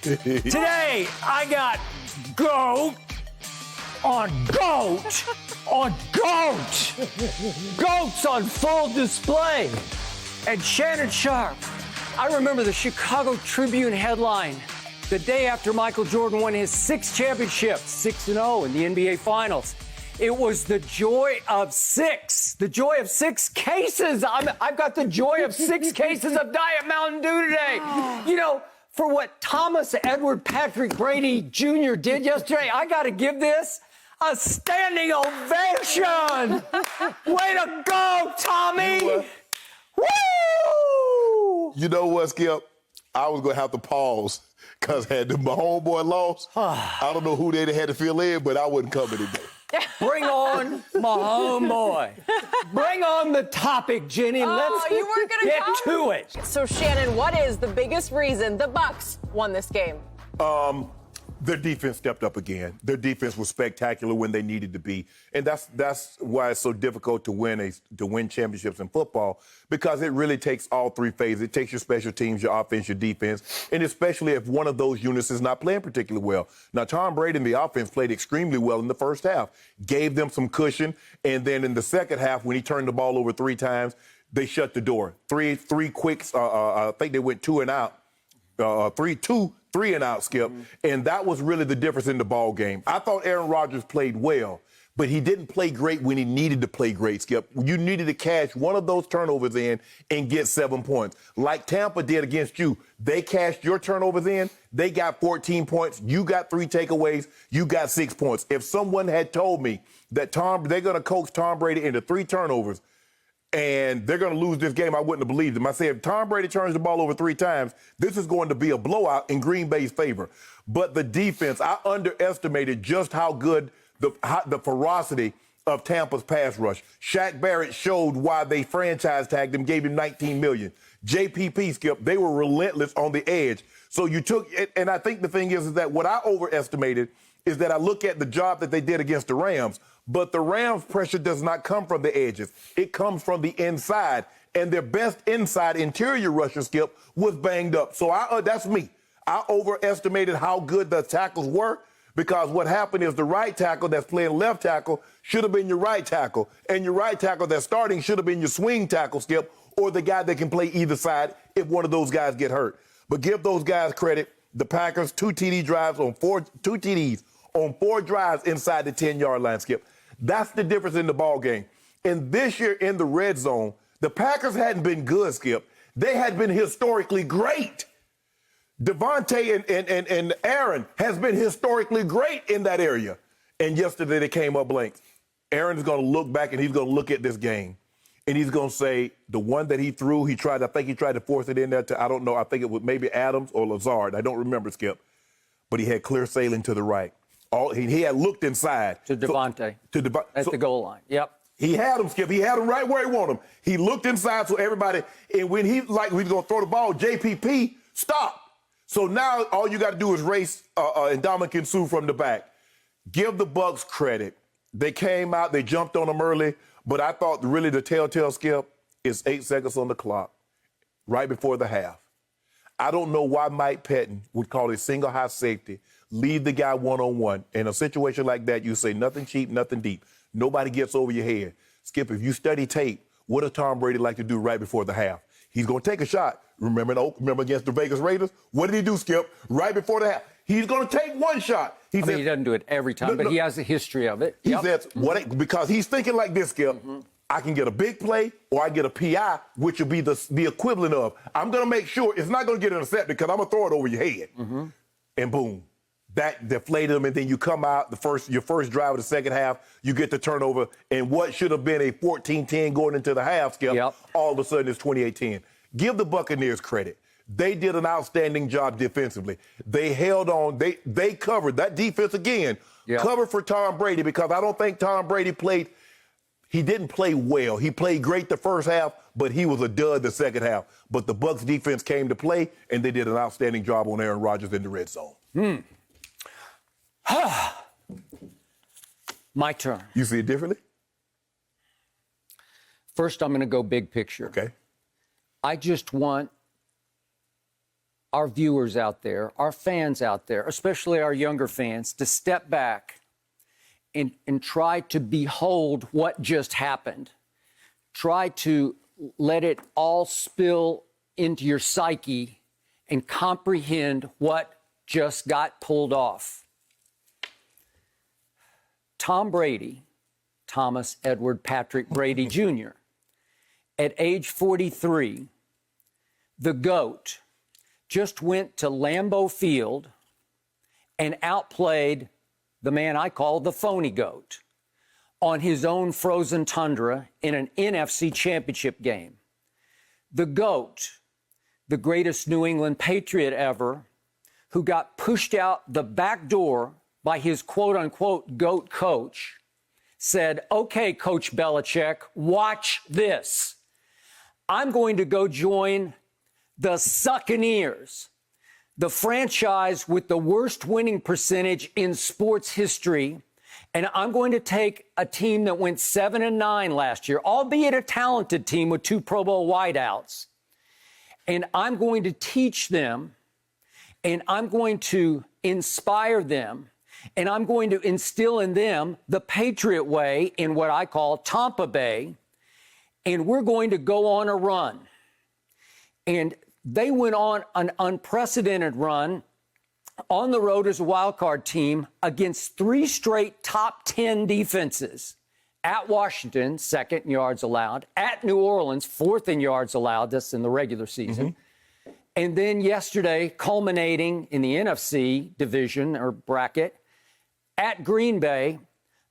Today, I got GOAT on GOAT on GOAT. GOAT's on full display. And Shannon Sharpe. I remember the Chicago Tribune headline the day after Michael Jordan won his 6th championship, 6-0 in the NBA Finals. It was the joy of 6. The joy of 6 cases. I've got the joy of 6 cases of Diet Mountain Dew today. You know, for what Thomas Edward Patrick Brady Jr. did yesterday, I got to give this a standing ovation. Way to go, Tommy. Woo! You know what, Skip? I was going to have to pause because had my homeboy lost, I don't know who they had to fill in, but I wouldn't come today. Bring on my homeboy. Bring on the topic, Jenny. Let's you weren't gonna get to it. So, Shannon, what is the biggest reason the Bucs won this game? Their defense stepped up again. Their defense was spectacular when they needed to be, and that's why it's so difficult to win championships in football, because it really takes all 3 phases. It takes your special teams, your offense, your defense, and especially if one of those units is not playing particularly well. Now, Tom Brady and the offense played extremely well in the first half, gave them some cushion, and then in the second half, when he turned the ball over 3 times, they shut the door. Three quicks. I think they went 2 and out. 3 and out, Skip. And that was really the difference in the ball game. I thought Aaron Rodgers played well, but he didn't play great when he needed to play great, Skip. You needed to cash one of those turnovers in and get 7 points. Like Tampa did against you. They cashed your turnovers in. They got 14 points. You got 3 takeaways. You got 6 points. If someone had told me that they're going to coach Tom Brady into 3 turnovers and they're going to lose this game, I wouldn't have believed them. I said, if Tom Brady turns the ball over 3 times, this is going to be a blowout in Green Bay's favor. But the defense, I underestimated just how good the ferocity of Tampa's pass rush. Shaq Barrett showed why they franchise tagged him, gave him $19 million. JPP, Skip, they were relentless on the edge. So you took it, and I think the thing is that what I overestimated is that I look at the job that they did against the Rams, but the Rams' pressure does not come from the edges. It comes from the inside, and their best inside interior rusher, Skip, was banged up. So that's me. I overestimated how good the tackles were, because what happened is the right tackle that's playing left tackle should have been your right tackle, and your right tackle that's starting should have been your swing tackle, Skip, or the guy that can play either side if one of those guys get hurt. But give those guys credit. The Packers, 2 TDs on 4 drives inside the 10-yard line, Skip. That's the difference in the ball game. And this year in the red zone, the Packers hadn't been good, Skip. They had been historically great. Devontae and Aaron has been historically great in that area. And yesterday they came up blank. Aaron is going to look back and he's going to look at this game. And he's going to say the one that he threw, I think he tried to force it in there to, I don't know, I think it was maybe Adams or Lazard. I don't remember, Skip. But he had clear sailing to the right. He had looked inside. To Devontae. At the goal line. Yep. He had him, Skip. He had him right where he wanted him. He looked inside so everybody, and when he's going to throw the ball, JPP stopped. So now all you got to do is race Ndamukong Suh from the back. Give the Bucs credit. They came out, they jumped on him early, but I thought really the telltale, Skip, is 8 seconds on the clock right before the half. I don't know why Mike Pettin would call a single high safety, leave the guy one-on-one. In a situation like that, you say nothing cheap, nothing deep. Nobody gets over your head. Skip, if you study tape, what does Tom Brady like to do right before the half? He's going to take a shot. Remember against the Vegas Raiders? What did he do, Skip? Right before the half. He's going to take one shot. He doesn't do it every time, but he has a history of it. He says, because he's thinking like this, Skip. I can get a big play or I get a PI, which will be the equivalent of, I'm going to make sure it's not going to get intercepted because I'm going to throw it over your head. And boom, that deflated him. And then you come out, your first drive of the second half, you get the turnover. And what should have been a 14-10 going into the half, Skip, all of a sudden it's 28-10. Give the Buccaneers credit. They did an outstanding job defensively. They held on. They covered. That defense, again, covered for Tom Brady, because I don't think Tom Brady he didn't play well. He played great the first half, but he was a dud the second half. But the Bucs defense came to play, and they did an outstanding job on Aaron Rodgers in the red zone. My turn. You see it differently? First, I'm going to go big picture. Okay. I just want our viewers out there, our fans out there, especially our younger fans, to step back and try to behold what just happened. Try to let it all spill into your psyche and comprehend what just got pulled off. Tom Brady, Thomas Edward Patrick Brady Jr., at age 43, the GOAT, just went to Lambeau Field and outplayed the man I call the phony GOAT on his own frozen tundra in an NFC Championship game. The GOAT, the greatest New England Patriot ever, who got pushed out the back door by his quote-unquote GOAT coach, said, "Okay, Coach Belichick, watch this. I'm going to go join the Buccaneers, the franchise with the worst winning percentage in sports history, and I'm going to take a team that went 7-9 last year, albeit a talented team with 2 Pro Bowl wideouts, and I'm going to teach them, and I'm going to inspire them, and I'm going to instill in them the Patriot way in what I call Tampa Bay, and we're going to go on a run." And they went on an unprecedented run on the road as a wild card team against 3 straight top 10 defenses. At Washington, 2nd in yards allowed. At New Orleans, 4th in yards allowed. That's in the regular season. And then yesterday, culminating in the NFC division or bracket, at Green Bay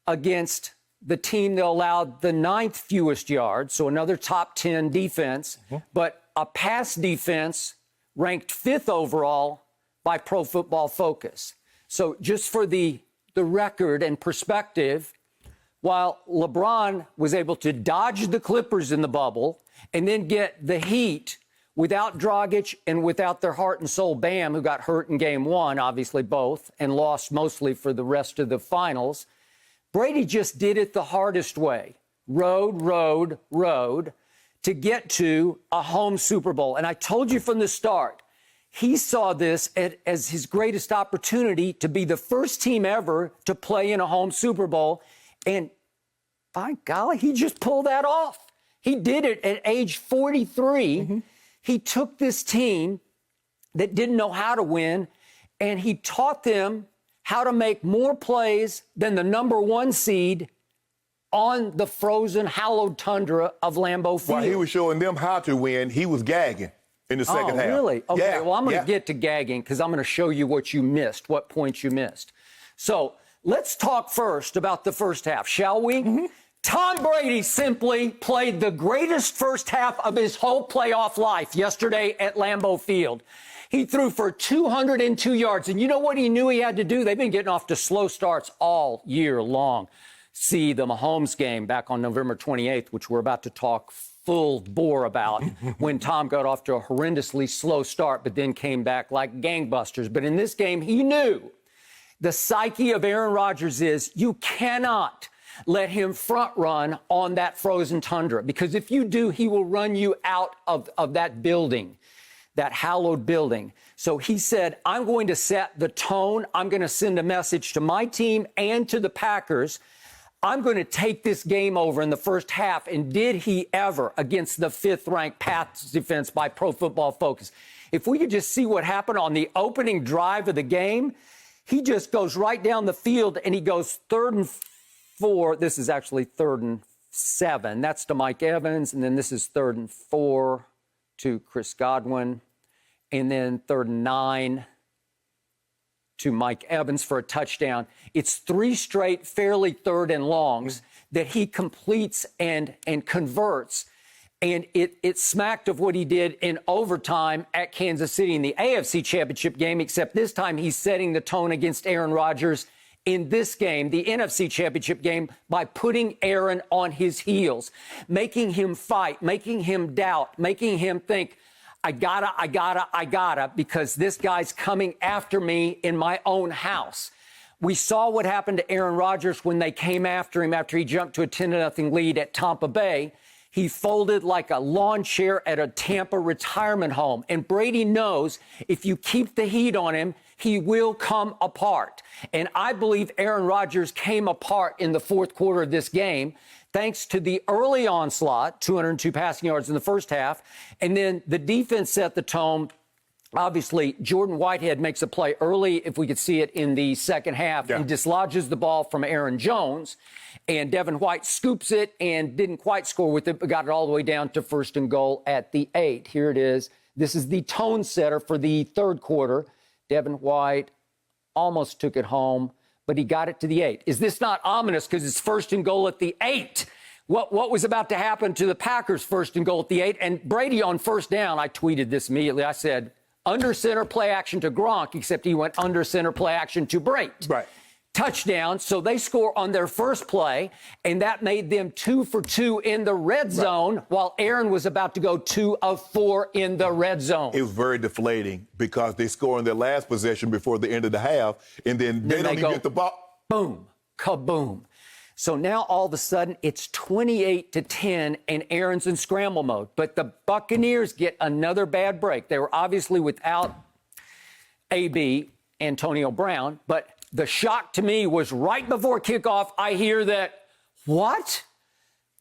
against the team that allowed the 9th fewest yards, so another top 10 defense, but a pass defense ranked 5th overall by Pro Football Focus. So just for the record and perspective, while LeBron was able to dodge the Clippers in the bubble and then get the Heat without Dragic and without their heart and soul Bam, who got hurt in game 1, obviously both, and lost mostly for the rest of the finals, Brady just did it the hardest way. Road, to get to a home Super Bowl. And I told you from the start, he saw this as his greatest opportunity to be the first team ever to play in a home Super Bowl. And by golly, he just pulled that off. He did it at age 43. He took this team that didn't know how to win, and he taught them how to make more plays than the number 1 seed on the frozen, hallowed tundra of Lambeau Field. While he was showing them how to win, he was gagging in the second half. Oh, really? Okay, yeah, well, I'm going to get to gagging because I'm going to show you what you missed, what points you missed. So let's talk first about the first half, shall we? Tom Brady simply played the greatest first half of his whole playoff life yesterday at Lambeau Field. He threw for 202 yards. And you know what he knew he had to do? They've been getting off to slow starts all year long. See the Mahomes game back on November 28th, which we're about to talk full bore about, when Tom got off to a horrendously slow start, but then came back like gangbusters. But in this game, he knew the psyche of Aaron Rodgers is you cannot let him front run on that frozen tundra, because if you do, he will run you out of that building, that hallowed building. So he said, I'm going to set the tone. I'm going to send a message to my team and to the Packers. I'm going to take this game over in the first half. And did he ever, against the 5th-ranked pass defense by Pro Football Focus? If we could just see what happened on the opening drive of the game, he just goes right down the field and he goes 3rd and 4. This is actually 3rd and 7. That's to Mike Evans. And then this is 3rd and 4 to Chris Godwin. And then 3rd and 9 to Mike Evans for a touchdown. It's 3 straight, fairly 3rd and longs that he completes and converts. And it smacked of what he did in overtime at Kansas City in the AFC Championship game, except this time he's setting the tone against Aaron Rodgers in this game, the NFC Championship game, by putting Aaron on his heels, making him fight, making him doubt, making him think, I gotta, because this guy's coming after me in my own house. We saw what happened to Aaron Rodgers when they came after him after he jumped to a 10-0 lead at Tampa Bay. He folded like a lawn chair at a Tampa retirement home. And Brady knows if you keep the heat on him, he will come apart. And I believe Aaron Rodgers came apart in the fourth quarter of this game, thanks to the early onslaught, 202 passing yards in the first half. And then the defense set the tone. Obviously, Jordan Whitehead makes a play early, if we could see it in the second half, and dislodges the ball from Aaron Jones. And Devin White scoops it and didn't quite score with it, but got it all the way down to 1st and goal at the 8. Here it is. This is the tone setter for the third quarter. Devin White almost took it home, but he got it to the 8. Is this not ominous because it's 1st and goal at the 8? What was about to happen to the Packers' 1st and goal at the 8? And Brady on first down, I tweeted this immediately. I said, under center play action to Gronk, except he went under center play action to Brady. Right. Touchdown. So they score on their first play, and that made them 2 for 2 in the red zone, while Aaron was about to go 2 of 4 in the red zone. It was very deflating because they score on their last possession before the end of the half, and then they don't even get the ball. Boom. Kaboom. So now all of a sudden it's 28-10 and Aaron's in scramble mode. But the Buccaneers get another bad break. They were obviously without AB, Antonio Brown, but the shock to me was right before kickoff, I hear that, what?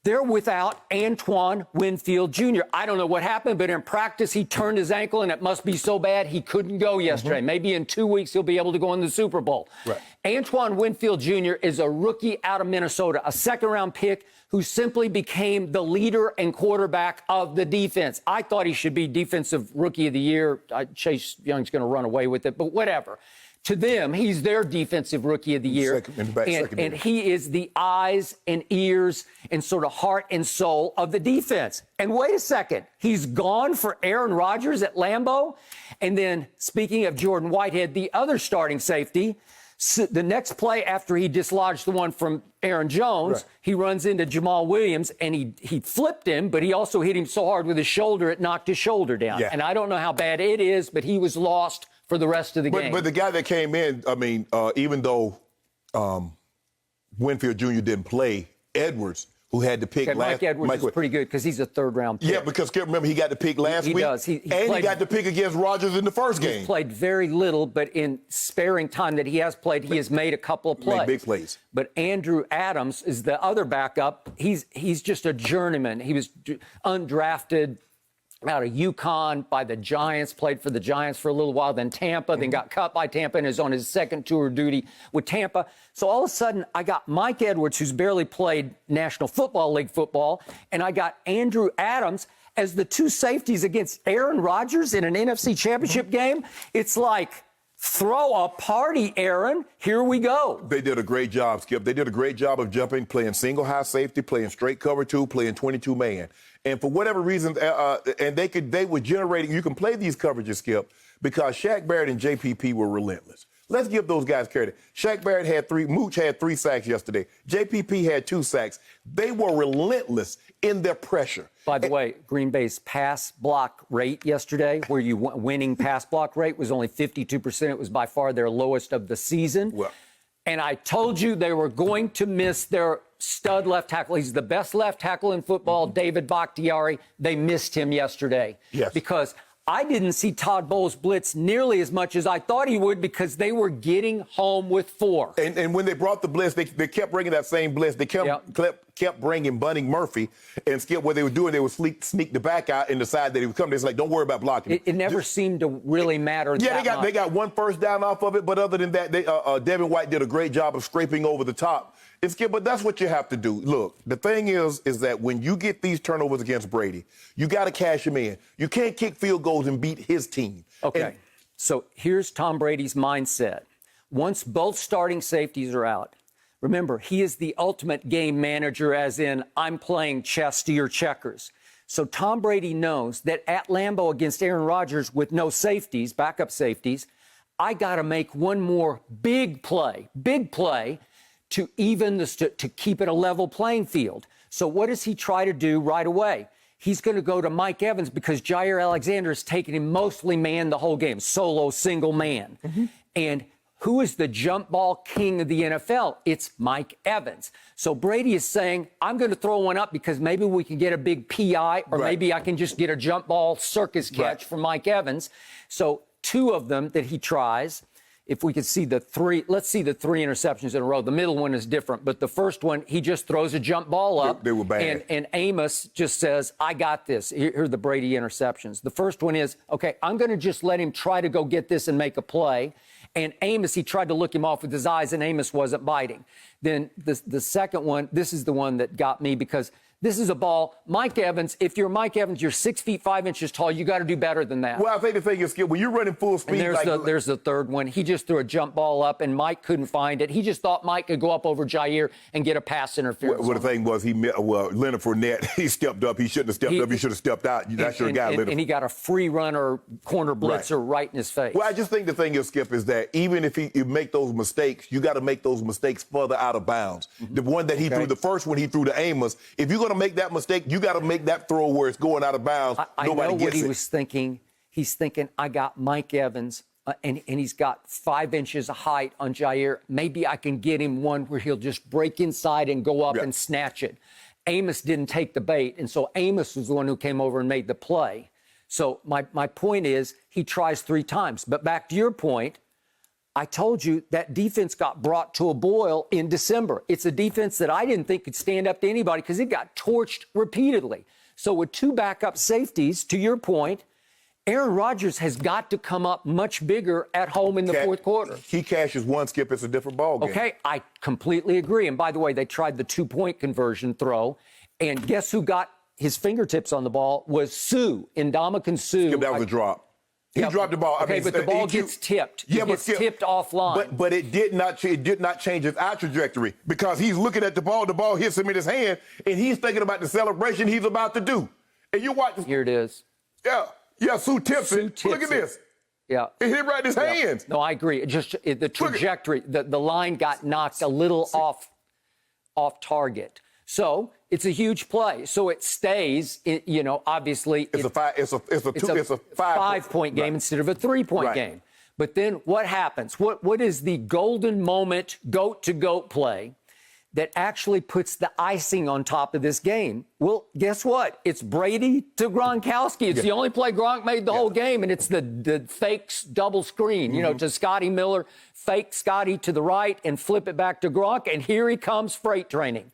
They're without Antoine Winfield Jr. I don't know what happened, but in practice, he turned his ankle, and it must be so bad he couldn't go yesterday. Maybe in 2 weeks, he'll be able to go in the Super Bowl. Right. Antoine Winfield Jr. is a rookie out of Minnesota, a second-round pick who simply became the leader and quarterback of the defense. I thought he should be Defensive Rookie of the Year. Chase Young's going to run away with it, but whatever. To them, he's their Defensive Rookie of the Year. And he is the eyes and ears and sort of heart and soul of the defense. And wait a second, he's gone for Aaron Rodgers at Lambeau? And then, speaking of Jordan Whitehead, the other starting safety, the next play after he dislodged the one from Aaron Jones, he runs into Jamal Williams, and he flipped him, but he also hit him so hard with his shoulder, it knocked his shoulder down. And I don't know how bad it is, but he was lost for the rest of the game. But the guy that came in, I mean, even though Winfield Jr. didn't play, Edwards, who had to pick Mike Edwards is pretty good because he's a third-round pick. Yeah, because remember, he got to pick last week. He does. He got to pick against Rodgers in the first game. He's played very little, but in sparing time that he has played, he has made a couple of plays. Made big plays. But Andrew Adams is the other backup. He's just a journeyman. He was undrafted out of UConn by the Giants, played for the Giants for a little while, then Tampa, then got cut by Tampa and is on his second tour of duty with Tampa. So all of a sudden, I got Mike Edwards, who's barely played National Football League football, and I got Andrew Adams as the two safeties against Aaron Rodgers in an NFC Championship game. It's like, throw a party, Aaron. Here we go. They did a great job, Skip. They did a great job of jumping, playing single high safety, playing straight cover 2, playing 22-man. And for whatever reason, and they were generating, you can play these coverages, Skip, because Shaq Barrett and JPP were relentless. Let's give those guys credit. Shaq Barrett had 3, Mooch had 3 sacks yesterday. JPP had 2 sacks. They were relentless in their pressure. By the way, Green Bay's pass block rate yesterday, where you winning pass block rate was only 52%. It was by far their lowest of the season. Well, and I told you they were going to miss their stud left tackle. He's the best left tackle in football, David Bakhtiari. They missed him yesterday. Yes. Because I didn't see Todd Bowles blitz nearly as much as I thought he would because they were getting home with 4. And when they brought the blitz, they kept bringing that same blitz. They kept bringing Bunny Murphy. And Skip, what they were doing, they would sneak the back out and decide that he would come. It's like, don't worry about blocking. It never seemed to really matter that much. They got 1 first down off of it. But other than that, Devin White did a great job of scraping over the top. And Skip, but that's what you have to do. Look, the thing is that when you get these turnovers against Brady, you got to cash them in. You can't kick field goals and beat his team. Okay, so here's Tom Brady's mindset. Once both starting safeties are out, remember, he is the ultimate game manager, as in, I'm playing chess to your checkers. So Tom Brady knows that at Lambeau against Aaron Rodgers with no safeties, backup safeties, I got to make one more big play, to even this, to keep it a level playing field. So what does he try to do right away? He's going to go to Mike Evans because Jair Alexander has taken him mostly man the whole game, solo, single man. And who is the jump ball king of the NFL? It's Mike Evans. So Brady is saying, I'm going to throw one up because maybe we can get a big PI, or maybe I can just get a jump ball circus catch from Mike Evans. So 2 of them that he tries. If we could see the 3, let's see the 3 interceptions in a row. The middle one is different, but the first one, he just throws a jump ball up. They were bad. And Amos just says, I got this. Here are the Brady interceptions. The first one is, okay, I'm going to just let him try to go get this and make a play. And Amos, he tried to look him off with his eyes, and Amos wasn't biting. Then the second one, this is the one that got me, because this is a ball. Mike Evans, if you're Mike Evans, you're 6 feet 5 inches tall. You got to do better than that. Well, I think the thing is, when you're running full speed, and there's the third one. He just threw a jump ball up, and Mike couldn't find it. He just thought Mike could go up over Jair and get a pass interference. Well, the thing was, Leonard Fournette, he stepped up. He shouldn't have stepped up. He should have stepped out. That's your guy, Leonard. And he got a free runner corner blitzer right in his face. Well, I just think the thing is, Skip, is that even if you make those mistakes, you got to make those mistakes further out of bounds. The one that he threw, the first one he threw to Amos, if you're going to make that mistake, you got to make that throw where it's going out of bounds. I know what he was thinking. He's thinking, I got Mike Evans, and he's got 5 inches of height on Jair. Maybe I can get him one where he'll just break inside and go up and snatch it. Amos didn't take the bait, and so Amos was the one who came over and made the play. So my point is, he tries 3 times. But back to your point, I told you that defense got brought to a boil in December. It's a defense that I didn't think could stand up to anybody because it got torched repeatedly. So with 2 backup safeties, to your point, Aaron Rodgers has got to come up much bigger at home in the fourth quarter. He cashes one, Skip, it's a different ball game. Okay, I completely agree. And by the way, they tried the 2-point conversion throw, and guess who got his fingertips on the ball was Sue, Ndamukong Suh. Skip, that was a drop. He dropped the ball. Okay, but the ball gets tipped. Yeah, it gets tipped offline. But it did not change his eye trajectory, because he's looking at the ball hits him in his hand, and he's thinking about the celebration he's about to do. And you watch. Here it is. Yeah, Sue tips it. Look at this. Yeah. It hit right in his hands. No, I agree. The trajectory, the line got knocked a little off target. So it's a huge play. So it stays, obviously. It's a 5-point game instead of a 3-point game. But then what happens? What is the golden moment, goat-to-goat play that actually puts the icing on top of this game? Well, guess what? It's Brady to Gronkowski. It's the only play Gronk made the whole game, and it's the fake double screen, to Scotty Miller, fake Scotty to the right and flip it back to Gronk, and here he comes freight training.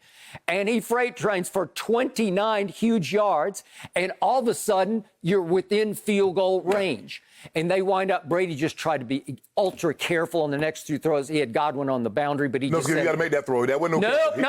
And he freight trains for 29 huge yards, and all of a sudden, you're within field goal range. And they wind up, Brady just tried to be ultra careful on the next 2 throws. He had Godwin on the boundary, but he just said, you got to make that throw. That wasn't nope. He's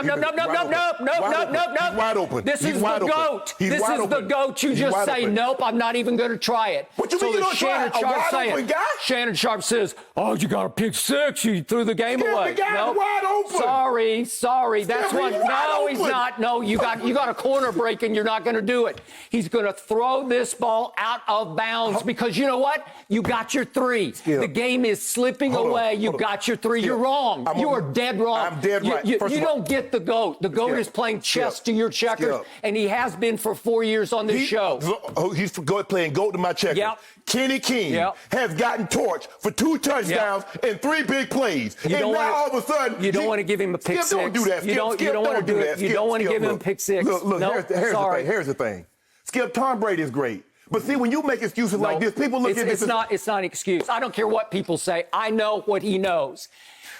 wide open. This is the GOAT. This is the GOAT. You just say, nope, I'm not even going to try it. What you mean you don't try it? Shannon Sharpe says, oh, you got a pick 6. You threw the game away. The guy's wide open. Sorry. That's what. No, he's not. No, you got a corner break, and you're not going to do it. He's going to throw this ball out of bounds because you know what? You got your 3. Skip. The game is slipping away. You got your 3. Skip. You're wrong. You are dead wrong. I'm dead right. You don't get the GOAT. The GOAT is playing chess to your checkers, and he has been for 4 years on this show. He's playing GOAT to my checkers. Yep. Kenny King has gotten torched for 2 touchdowns and 3 big plays. All of a sudden, you don't want to give him a pick 6. Don't do that. You don't want to do that. You don't want to give him a pick 6. Look, here's the thing. Skip, Tom Brady is great. But see, when you make excuses like this, people look at this. It's not an excuse. I don't care what people say. I know what he knows.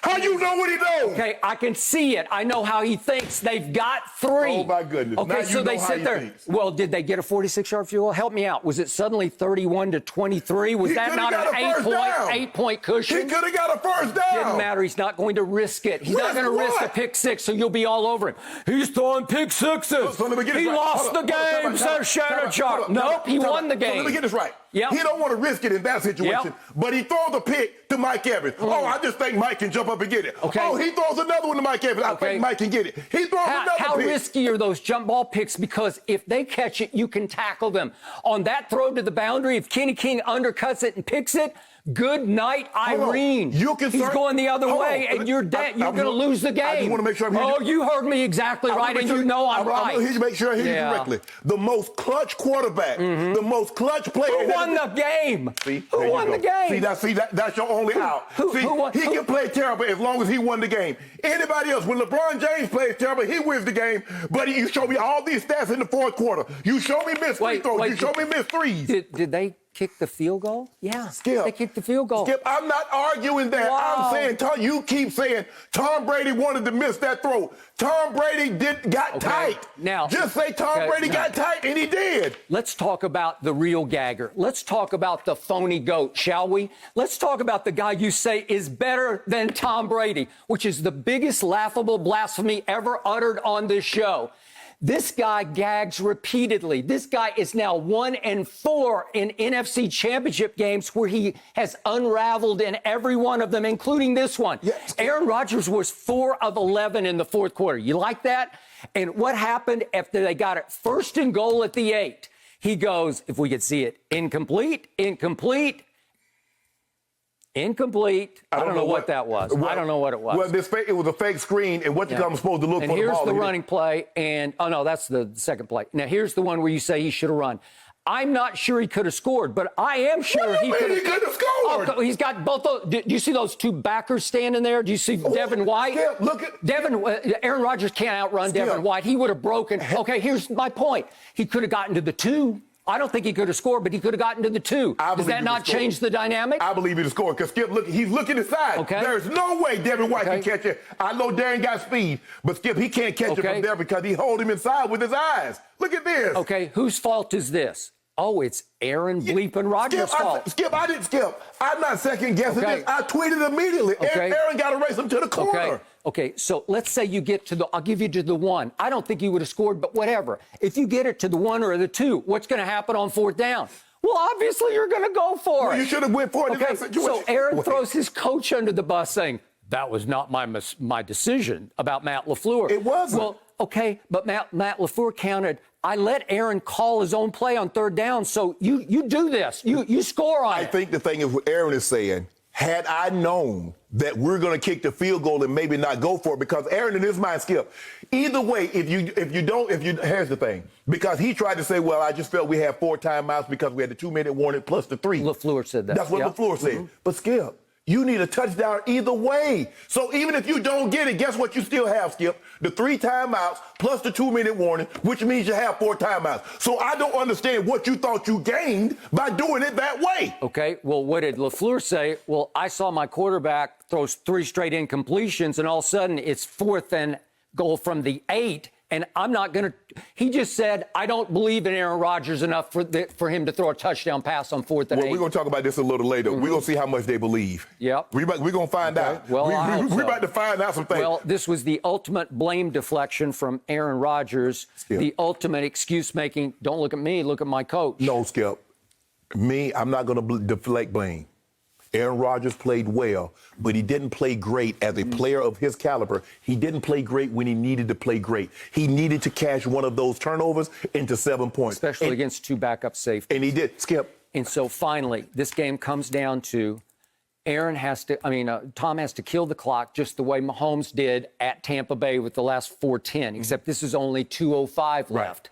How you know what he knows? Okay, I can see it. I know how he thinks. They've got 3. Oh, my goodness. Okay, so they sit there. Thinks. Well, did they get a 46-yard field goal? Help me out. Was it suddenly 31-23? Was that not an 8-point cushion? He could have got a first down. Didn't matter. He's not going to risk it. He's not going to risk a pick 6, so you'll be all over him. He's throwing pick 6s. He lost the game, says Shannon Sharpe. Nope, he won the game. Let me get this right. Yep. He don't want to risk it in that situation, but he throws a pick to Mike Evans. Oh, I just think Mike can jump up and get it. Okay. Oh, he throws another one to Mike Evans. I think Mike can get it. He throws another pick. How risky are those jump ball picks? Because if they catch it, you can tackle them. On that throw to the boundary, if Kenny King undercuts it and picks it, Good night, Irene. He's going the other way, and you're dead. You're going to lose the game. I just want to make sure I'm Oh, you heard me exactly right, and you know I'm right. I'm to make sure I hear you correctly. The most clutch quarterback, the most clutch player. Who won the game? See, who won the game? See, that's your only out. He can play terrible as long as he won the game. Anybody else, when LeBron James plays terrible, he wins the game. But you show me all these stats in the fourth quarter. You show me missed free throws. You show me missed threes. Did they kick the field goal? Yeah, Skip. They kicked the field goal. Skip, I'm not arguing that. Wow. I'm saying, you keep saying Tom Brady wanted to miss that throw. Tom Brady got tight. Now, just say Tom Brady got tight, and he did. Let's talk about the real gagger. Let's talk about the phony goat, shall we? Let's talk about the guy you say is better than Tom Brady, which is the biggest laughable blasphemy ever uttered on this show. This guy gags repeatedly. This guy is now 1-4 in NFC Championship games where he has unraveled in every one of them, including this one. Yes. Aaron Rodgers was 4 of 11 in the fourth quarter. You like that? And what happened after they got it 1st and goal at the 8? He goes, if we could see it, incomplete. Incomplete. I don't know what that was. I don't know what it was. Well, it was a fake screen, and what you come supposed to look for the ball. And here's the running play, and no, that's the second play. Now, here's the one where you say he should have run. I'm not sure he could have scored, but I am sure he could have scored. Oh, he's got both those. Do you see those two backers standing there? Do you see Devin White? Skip, look at Aaron Rodgers can't outrun Devin White. He would have broken. Okay, here's my point. He could have gotten to the 2. I don't think he could have scored, but he could have gotten to the 2. Does that not change the dynamic? I believe he'd have scored because Skip, look, he's looking inside. Okay. There's no way Devin White can catch it. I know Darren got speed, but Skip, he can't catch it from there because he hold him inside with his eyes. Look at this. Okay, whose fault is this? Oh, it's Aaron bleeping Rodgers' fault. I'm not second guessing this. I tweeted immediately. Aaron got to race him to the corner. Okay, so let's say you get to I'll give you to the 1. I don't think he would have scored, but whatever. If you get it to the 1 or the 2, what's going to happen on 4th down? Well, obviously you're going to go for it. You should have went for it in that situation. So Aaron throws his coach under the bus saying, that was not my decision about Matt LaFleur. It wasn't. Well, okay, but Matt LaFleur counted. I let Aaron call his own play on 3rd down, so you do this. You score on it. I think the thing is what Aaron is saying, had I known that we're going to kick the field goal and maybe not go for it, because Aaron in his mind, Skip, either way, here's the thing, because he tried to say, well, I just felt we had 4 timeouts because we had the 2-minute warning plus the 3. LaFleur said that. That's what LaFleur said. But Skip, you need a touchdown either way. So even if you don't get it, guess what you still have, Skip? The 3 timeouts plus the 2-minute warning, which means you have 4 timeouts. So I don't understand what you thought you gained by doing it that way. Okay, well, what did LaFleur say? Well, I saw my quarterback throws 3 straight incompletions, and all of a sudden it's 4th and goal from the 8. And I'm not going to – he just said, I don't believe in Aaron Rodgers enough for him to throw a touchdown pass on 4th and 8. Well, we're going to talk about this a little later. We're going to see how much they believe. Yep. We're going to find out. Well, we're about to find out some things. Well, this was the ultimate blame deflection from Aaron Rodgers, the ultimate excuse-making. Don't look at me, look at my coach. No, Skip. I'm not going to deflect blame. Aaron Rodgers played well, but he didn't play great as a player of his caliber. He didn't play great when he needed to play great. He needed to cash one of those turnovers into 7 points. Especially against 2 backup safeties. And he did, Skip. And so finally, this game comes down to Tom has to kill the clock just the way Mahomes did at Tampa Bay with the last 4:10, except this is only 2:05 left.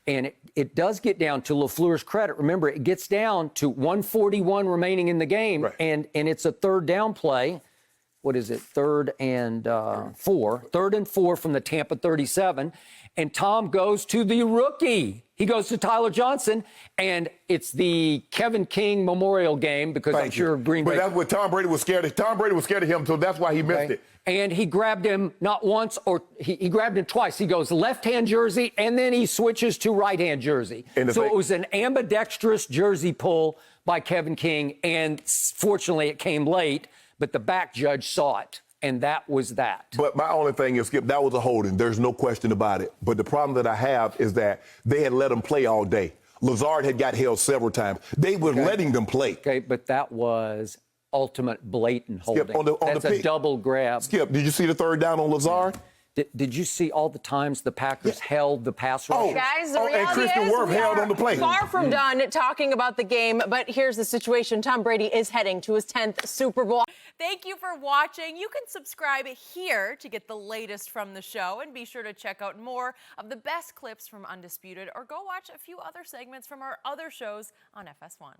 And it does get down to LaFleur's credit. Remember, it gets down to 1:41 remaining in the game, and it's a 3rd down play. What is it? 3rd and 4. 3rd and 4 from the Tampa 37. And Tom goes to the rookie. He goes to Tyler Johnson, and it's the Kevin King Memorial game because I'm sure Green Bay. But that's what Tom Brady was scared of. Tom Brady was scared of him, so that's why he missed it. And he grabbed him not once, or he grabbed him twice. He goes left-hand jersey, and then he switches to right-hand jersey. So it was an ambidextrous jersey pull by Kevin King, and fortunately it came late, but the back judge saw it, and that was that. But my only thing is, Skip, that was a holding. There's no question about it. But the problem that I have is that they had let him play all day. Lazard had got held several times. They were letting them play. Okay, but that was ultimate blatant holding. Skip, That's a double grab. Skip, did you see the 3rd down on Lazard? Did you see all the times the Packers held the pass rush? Guys, the and reality Christian is Wirth we held are on the play. far from done talking about the game, but here's the situation. Tom Brady is heading to his 10th Super Bowl. Thank you for watching. You can subscribe here to get the latest from the show, and be sure to check out more of the best clips from Undisputed, or go watch a few other segments from our other shows on FS1.